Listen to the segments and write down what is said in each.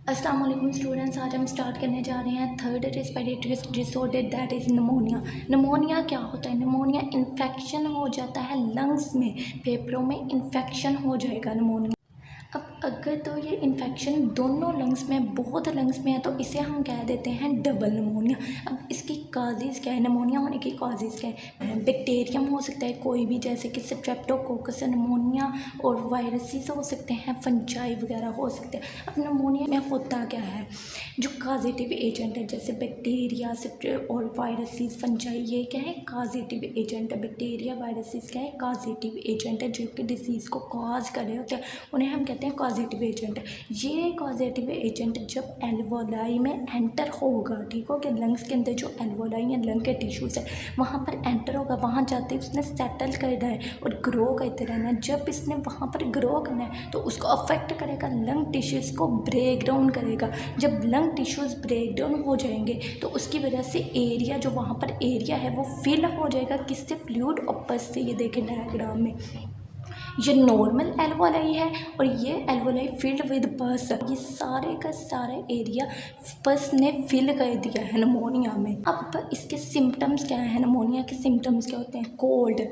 अस्सलाम वालेकुम स्टूडेंट्स। आज हम स्टार्ट करने जा रहे हैं third respiratory disorder that is pneumonia. Pneumonia क्या होता है? निमोनिया इन्फेक्शन हो जाता है लंग्स में, फेफड़ों में इन्फेक्शन हो जाएगा निमोनिया। अब अगर तो ये इन्फेक्शन दोनों लंग्स में, बहुत लंग्स में है, तो इसे हम कह देते हैं डबल निमोनिया। अब इसकी काजेज़ क्या है? निमोनिया होने की काजेज़ क्या है? बैक्टीरियम हो सकता है कोई भी, जैसे कि स्ट्रेप्टोकोकस निमोनिया, और वायरसेस हो सकते हैं, फंजाई वगैरह हो सकते हैं। अब निमोनिया में होता क्या है? जो काजेटिव एजेंट है जैसे बैक्टीरिया और वायरसेस, फंजाई, ये क्या है? काजेटिव एजेंट है। बैक्टीरिया वायरसेस क्या है? काजेटिव एजेंट है, जो कि डिसीज़ को कॉज कर रहे होते हैं, उन्हें हम कहते हैं कॉजेटिव एजेंट। ये कॉजेटिव एजेंट जब एल्वोलाई में एंटर होगा, ठीक हो, कि लंग्स के अंदर जो एल्वोलाई या लंग के टिश्यूज़ है वहाँ पर एंटर होगा, वहाँ जाते ही उसने सेटल करना है और ग्रो करते रहना है। जब इसने वहाँ पर ग्रो करना है तो उसको अफेक्ट करेगा, लंग टिश्यूज़ को ब्रेक डाउन करेगा। जब लंग टिश्यूज़ ब्रेक डाउन हो जाएंगे तो उसकी वजह से एरिया, जो वहाँ पर एरिया है, वो फिल हो जाएगा किससे? फ्लूइड और पस से। ये देखें डायग्राम में, ये नॉर्मल एल्वोलाई है और ये एल्वोलाई फिल्ड विद पस। ये सारे का सारा एरिया पस ने फिल कर दिया है निमोनिया में। अब इसके सिम्टम्स क्या है? निमोनिया के सिम्टम्स क्या होते हैं? कोल्ड,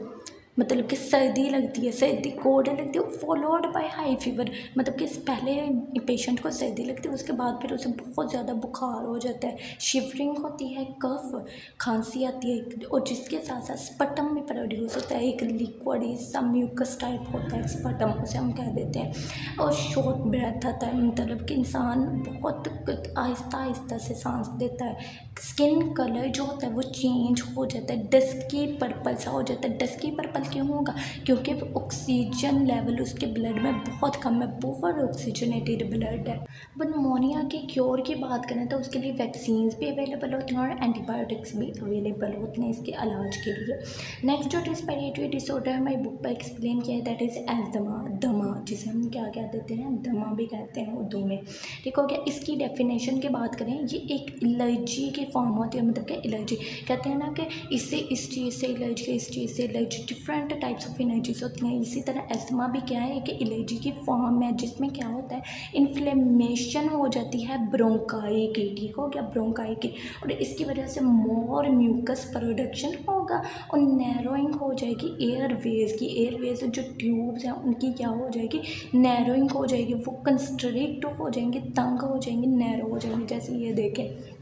मतलब कि सर्दी लगती है, सर्दी कोल्ड लगती है, फॉलोड बाय हाई फीवर, मतलब कि पहले पेशेंट को सर्दी लगती है, उसके बाद फिर उसे बहुत ज़्यादा बुखार हो जाता है, शिवरिंग होती है, कफ, खांसी आती है, और जिसके साथ साथ स्पटम भी प्रोड्यूस होता है, एक लिक्विड सा म्यूकस टाइप होता है स्पटम, उसे हम कह देते हैं। और शॉर्ट ब्रेथ आता है, मतलब कि इंसान बहुत आहिस्ता आहिस्ता से सांस लेता है। स्किन कलर जो होता है वो चेंज हो जाता है, डस्की पर्पल सा हो जाता है। डस्की पर्पल क्यों होगा? क्योंकि ऑक्सीजन लेवल उसके ब्लड में बहुत कम है, बहुत ऑक्सीजनेटेड ब्लड है। अब निमोनिया के क्योर की बात करें तो उसके लिए वैक्सीन्स भी अवेलेबल होती हैं और एंटीबायोटिक्स भी अवेलेबल होते हैं इसके इलाज के लिए। नेक्स्ट जो रेस्पिरेटरी डिसऑर्डर हमारी बुक पर एक्सप्लेन किया है दैट इज़ एस्थमा, दमा, जिसे हम क्या कह देते हैं? दमा भी कहते हैं उर्दू में, ठीक हो गया। इसकी डेफिनेशन की बात करें, ये एक एलर्जी की फॉर्म होती है, मतलब कि एलर्जी कहते हैं ना कि इससे इस चीज़ से एलर्जी है, इस चीज़ से allergy, different types of allergies होती हैं। इसी तरह एस्थमा भी क्या है? एक एलर्जी की फॉर्म है, जिसमें क्या होता है? इन्फ्लेमेशन हो जाती है ब्रोंकाई की, ठीक हो गया, ब्रोंकाई की, और इसकी वजह से मोर म्यूकस प्रोडक्शन होगा और नैरोइंग हो जाएगी एयरवेज की। एयरवेज जो ट्यूब्स हैं उनकी क्या हो जाएगी? नैरोइंग हो जाएगी, वो कंस्ट्रिक्ट हो जाएंगे, तंग हो जाएंगे, नैरो हो जाएंगे। जैसे ये देखें,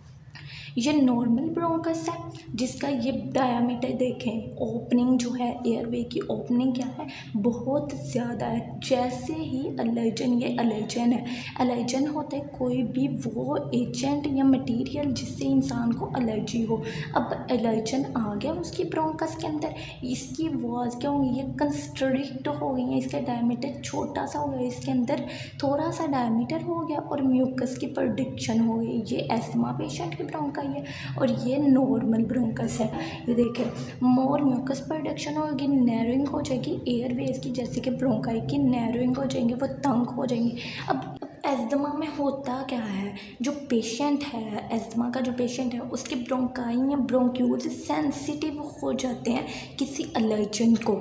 ये नॉर्मल ब्रोंकस है जिसका ये डायामीटर देखें, ओपनिंग जो है एयरवे की ओपनिंग क्या है? बहुत ज़्यादा है। जैसे ही एलर्जन, ये एलर्जन है, एलर्जन होता है कोई भी वो एजेंट या मटेरियल जिससे इंसान को एलर्जी हो। अब एलर्जन आ गया उसकी ब्रोंकस के अंदर, इसकी वॉल्स क्या होंगी? ये कंस्ट्रिक्ट हो गई हैं, इसका डायमीटर छोटा सा हो गया, इसके अंदर थोड़ा सा डायमीटर हो गया और म्यूकस की प्रोडक्शन हो गई। ये एस्थमा पेशेंट की ब्रोंकाई है और ये नॉर्मल ब्रोंकस है। ये देखें, मोर म्यूकस प्रोडक्शन होगी, नैरोइंग हो जाएगी एयरवेज की, जैसे कि ब्रोंकाई की नैरोइंग हो जाएंगे, वो तंग हो जाएंगी। अब एस्थमा में होता क्या है? जो पेशेंट है, एस्थमा का जो पेशेंट है, उसके ब्रोंकाई या ब्रोंक्यूल्स सेंसिटिव हो जाते हैं किसी एलर्जन को।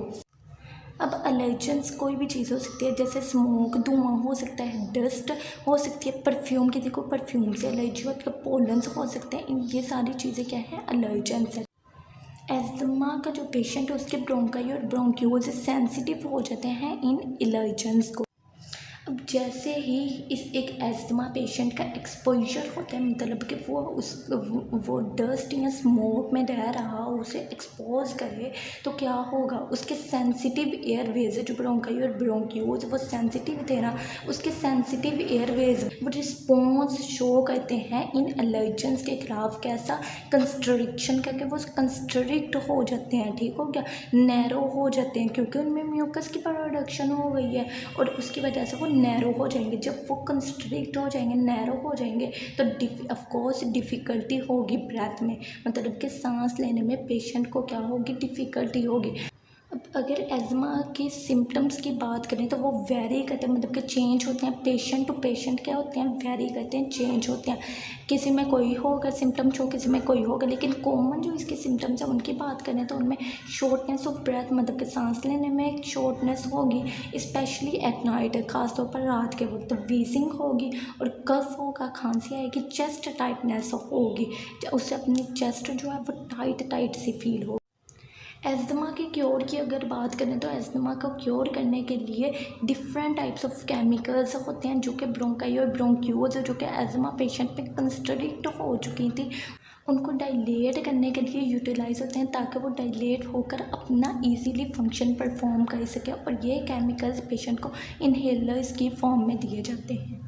अब एलर्जेंस कोई भी चीज़ हो सकती है, जैसे स्मोक, धुआं हो सकता है, डस्ट हो सकती है, परफ्यूम की देखो, परफ्यूम से एलर्जी होती है, पोलन्स हो सकते हैं, ये सारी चीज़ें क्या है? एलर्जेंस है। एस्थमा का जो पेशेंट है उसके ब्रोंकाई और ब्रोंक्यूल्स सेंसिटिव हो जाते हैं इन एलर्जेंस को। अब जैसे ही इस एक एस्थमा पेशेंट का एक्सपोजर होता है, मतलब कि वो डस्ट या स्मोक में रह रहा, उसे एक्सपोज करे, तो क्या होगा? उसके सेंसिटिव एयरवेज, जो ब्रोंकाई और ब्रोंक्यूल्स वो सेंसिटिव थे ना, उसके सेंसिटिव एयरवेज वो रिस्पॉन्स शो करते हैं इन एलर्जेंस के खिलाफ। कैसा? कंस्ट्रिक्शन करके वो कंस्ट्रिक्ट हो जाते हैं, ठीक हो गया, नैरो हो जाते हैं, क्योंकि उनमें म्यूकस की प्रोडक्शन हो गई है और उसकी वजह से वो नैरो हो जाएंगे। जब वो कंस्ट्रिक्ट हो जाएंगे, नैरो हो जाएंगे, तो ऑफकोर्स डिफ़िकल्टी होगी ब्रेथ में, मतलब कि सांस लेने में पेशेंट को क्या होगी? डिफ़िकल्टी होगी। अब अगर एज़मा की सिम्टम्स की बात करें तो वो वेरी करते हैं, मतलब कि चेंज होते हैं, पेशेंट टू पेशेंट क्या होते हैं, वेरी करते हैं, चेंज होते हैं। किसी में कोई होगा सिम्टम्स हो, किसी में कोई होगा, लेकिन कॉमन जो इसके सिम्टम्स हैं उनकी बात करें तो उनमें शॉर्टनेस ऑफ ब्रेथ, मतलब कि सांस लेने में एक शॉर्टनेस होगी, स्पेशली एट नाइट, ख़ासतौर पर रात के वक्त वीजिंग होगी और कफ होगा, खांसी आएगी, चेस्ट टाइटनेस होगी, उससे अपनी चेस्ट जो है वो टाइट टाइट सी फील हो। एस्थमा के क्योर की अगर बात करें तो एस्थमा को क्योर करने के लिए डिफरेंट टाइप्स ऑफ केमिकल्स होते हैं जो कि ब्रोंकाई और ब्रोंक्यूल्स जो कि एस्थमा पेशेंट पे कंस्ट्रिक्ट हो चुकी थी, उनको डायलेट करने के लिए यूटिलाइज होते हैं ताकि वो डायलेट होकर अपना इजीली फंक्शन परफॉर्म कर सके, और ये केमिकल्स पेशेंट को इनहेलर्स की फॉर्म में दिए जाते हैं।